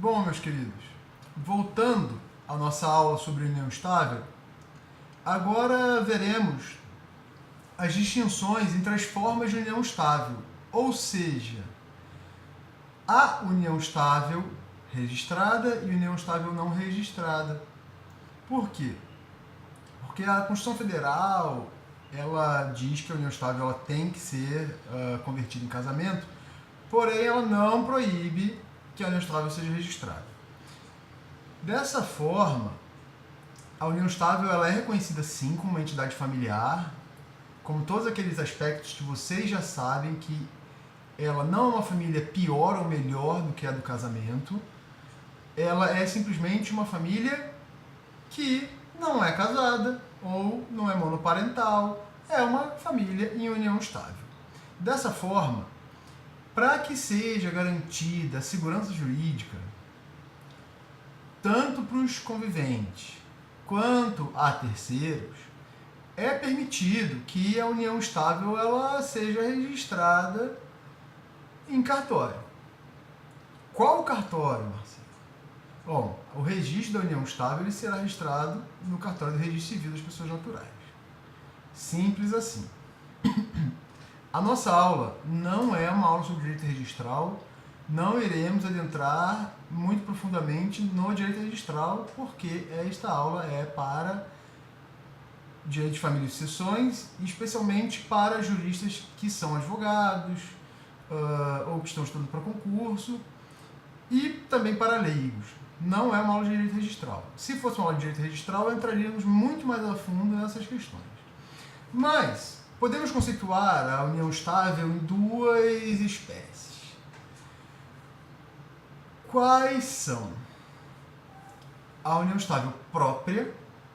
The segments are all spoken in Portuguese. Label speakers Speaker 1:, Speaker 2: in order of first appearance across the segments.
Speaker 1: Bom, meus queridos, voltando à nossa aula sobre união estável, agora veremos as distinções entre as formas de união estável, ou seja, a união estável registrada e união estável não registrada. Por quê? Porque a Constituição Federal, ela diz que a união estável ela tem que ser convertida em casamento, porém ela não proíbe que a união estável seja registrada. Dessa forma, a união estável ela é reconhecida sim como uma entidade familiar, como todos aqueles aspectos que vocês já sabem que ela não é uma família pior ou melhor do que a do casamento, ela é simplesmente uma família que não é casada ou não é monoparental, é uma família em união estável. Dessa forma, para que seja garantida a segurança jurídica, tanto para os conviventes quanto a terceiros, é permitido que a união estável ela seja registrada em cartório. Qual o cartório, Marcelo? Bom, o registro da união estável ele será registrado no cartório do Registro Civil das Pessoas Naturais. Simples assim. A nossa aula não é uma aula sobre direito registral, não iremos adentrar muito profundamente no direito registral, porque esta aula é para direito de família e sucessões, especialmente para juristas que são advogados ou que estão estudando para concurso, e também para leigos. Não é uma aula de direito registral. Se fosse uma aula de direito registral, entraríamos muito mais a fundo nessas questões. Mas podemos conceituar a união estável em duas espécies. Quais são? A união estável própria,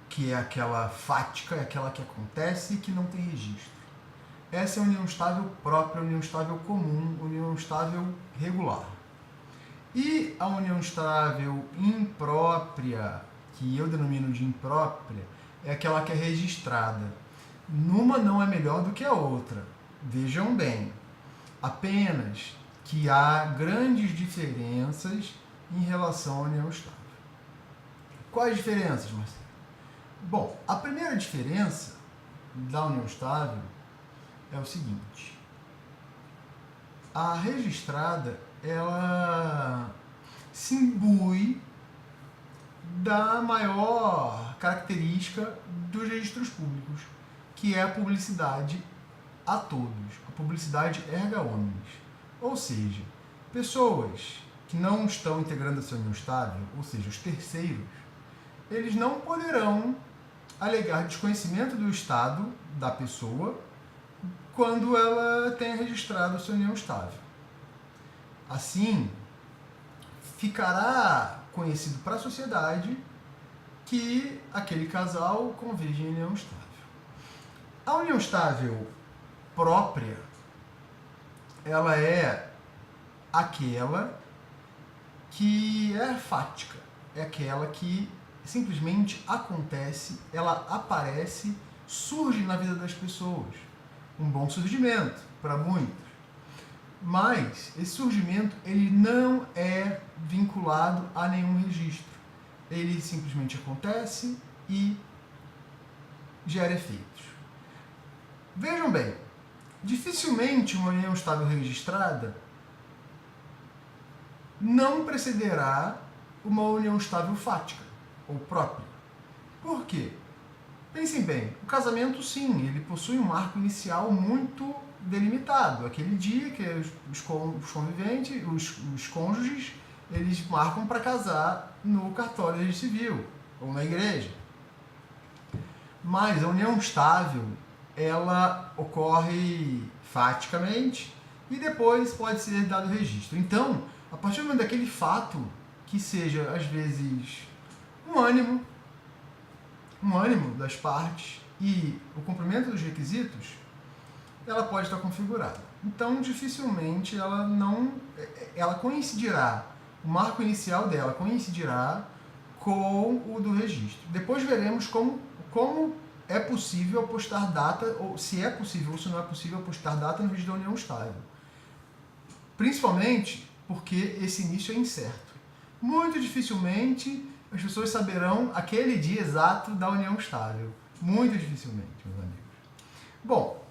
Speaker 1: que é aquela fática, é aquela que acontece e que não tem registro. Essa é a união estável própria, a união estável comum, a união estável regular. E a união estável imprópria, que eu denomino de imprópria, é aquela que é registrada. Numa não é melhor do que a outra. Vejam bem, apenas que há grandes diferenças em relação à união estável. Quais diferenças, Marcelo? Bom, a primeira diferença da união estável é o seguinte: a registrada ela se imbui da maior característica dos registros públicos, que é a publicidade a todos, a publicidade erga omnes. Ou seja, pessoas que não estão integrando essa união estável, ou seja, os terceiros, eles não poderão alegar desconhecimento do estado da pessoa quando ela tenha registrado a sua união estável. Assim, ficará conhecido para a sociedade que aquele casal convive em união estável. A união estável própria, ela é aquela que é fática, é aquela que simplesmente acontece, ela aparece, surge na vida das pessoas. Um bom surgimento para muitos. Mas esse surgimento ele não é vinculado a nenhum registro. Ele simplesmente acontece e gera efeitos. Vejam bem, dificilmente uma união estável registrada não precederá uma união estável fática ou própria. Por quê? Pensem bem, o casamento sim, ele possui um marco inicial muito delimitado. Aquele dia que os conviventes, os cônjuges, eles marcam para casar no cartório de registro civil ou na igreja. Mas a união estável, ela ocorre faticamente e depois pode ser dado registro. Então, a partir do momento daquele fato que seja, às vezes, um ânimo das partes e o cumprimento dos requisitos, ela pode estar configurada. Então, dificilmente ela coincidirá, o marco inicial dela coincidirá com o do registro. Depois veremos como é possível apostar data, ou se é possível ou se não é possível apostar data no registro da união estável. Principalmente porque esse início é incerto. muito dificilmente as pessoas saberão aquele dia exato da união estável. Muito dificilmente, meus amigos. Bom,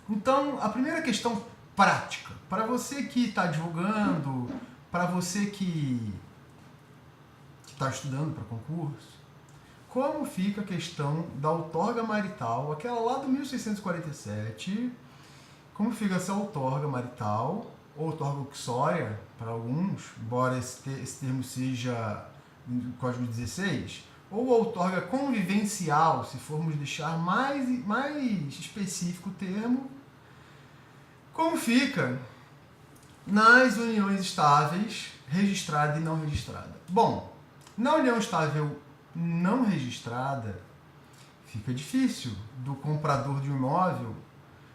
Speaker 1: então a primeira questão prática, para você que está divulgando, para você que está estudando para concurso, como fica a questão da outorga marital, aquela lá do 1647, como fica essa outorga marital, ou outorga uxória, para alguns, embora esse termo seja do Código 16, ou outorga convivencial, se formos deixar mais específico o termo, como fica nas uniões estáveis, registrada e não registrada. Bom, na união estável não registrada, fica difícil do comprador de um imóvel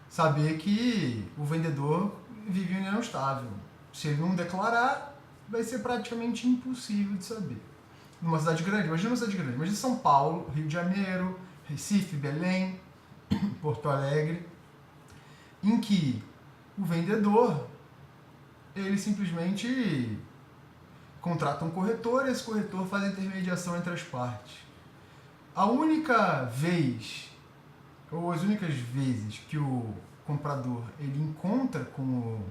Speaker 1: saber que o vendedor vive em união estável. Se ele não declarar, vai ser praticamente impossível de saber. Numa cidade grande, imagina uma cidade grande, imagina São Paulo, Rio de Janeiro, Recife, Belém, Porto Alegre, em que o vendedor, ele simplesmente contrata um corretor e esse corretor faz a intermediação entre as partes. A única vez, ou as únicas vezes que o comprador ele encontra com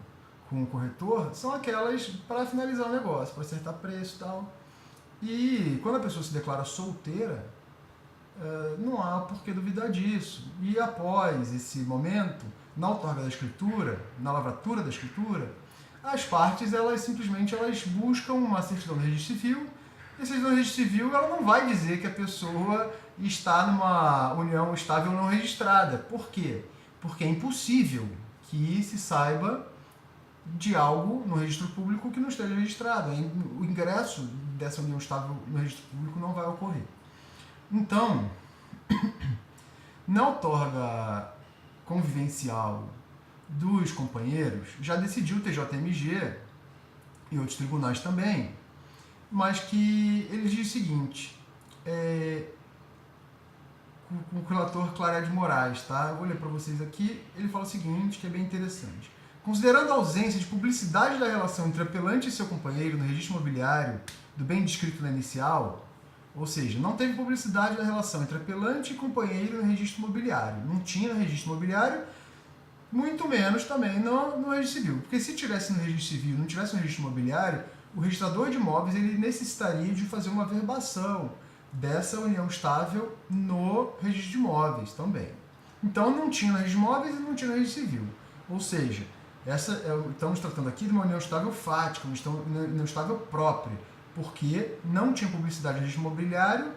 Speaker 1: o corretor são aquelas para finalizar o negócio, para acertar preço e tal. E quando a pessoa se declara solteira, não há por que duvidar disso. E após esse momento, na outorga da escritura, na lavratura da escritura, as partes elas simplesmente buscam uma certidão do registro civil. E a certidão do registro civil ela não vai dizer que a pessoa está numa união estável não registrada. Por quê? Porque é impossível que se saiba de algo no registro público que não esteja registrado. O ingresso dessa união estável no registro público não vai ocorrer. Então, na outorga convivencial dos companheiros, já decidiu o TJMG e outros tribunais também, mas que ele diz o seguinte, o relator Claré de Moraes, tá? Eu vou ler para vocês aqui, ele fala o seguinte, que é bem interessante. Considerando a ausência de publicidade da relação entre apelante e seu companheiro no registro imobiliário do bem descrito na inicial, ou seja, não teve publicidade da relação entre apelante e companheiro no registro imobiliário. Não tinha no registro imobiliário, muito menos também no registro civil. Porque se tivesse no registro civil, não tivesse no registro imobiliário, o registrador de imóveis ele necessitaria de fazer uma verbação dessa união estável no registro de imóveis também. Então não tinha no registro de imóveis e não tinha no registro civil. Ou seja, estamos tratando aqui de uma união estável fática, uma união estável própria, porque não tinha publicidade no registro imobiliário,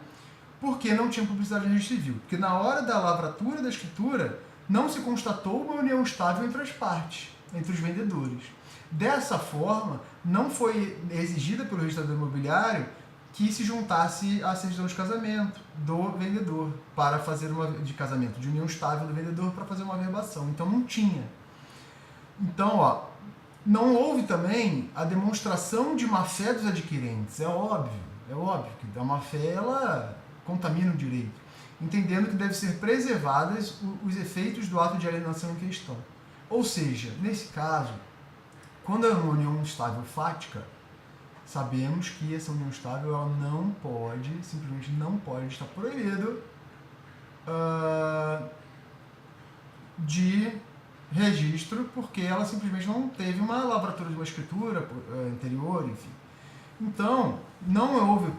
Speaker 1: porque não tinha publicidade no registro civil. Porque na hora da lavratura da escritura, não se constatou uma união estável entre as partes, entre os vendedores. Dessa forma, não foi exigida pelo registrador imobiliário que se juntasse à certidão de casamento do vendedor para fazer de união estável do vendedor para fazer uma verbação. Então não tinha. Então, não houve também a demonstração de má-fé dos adquirentes. É óbvio que a má-fé ela contamina o direito, entendendo que devem ser preservadas os efeitos do ato de alienação em questão. Ou seja, nesse caso, quando é uma união estável fática, sabemos que essa união estável ela não pode, simplesmente não pode estar proibido de registro, porque ela simplesmente não teve uma lavratura de uma escritura anterior, enfim. Então, não houve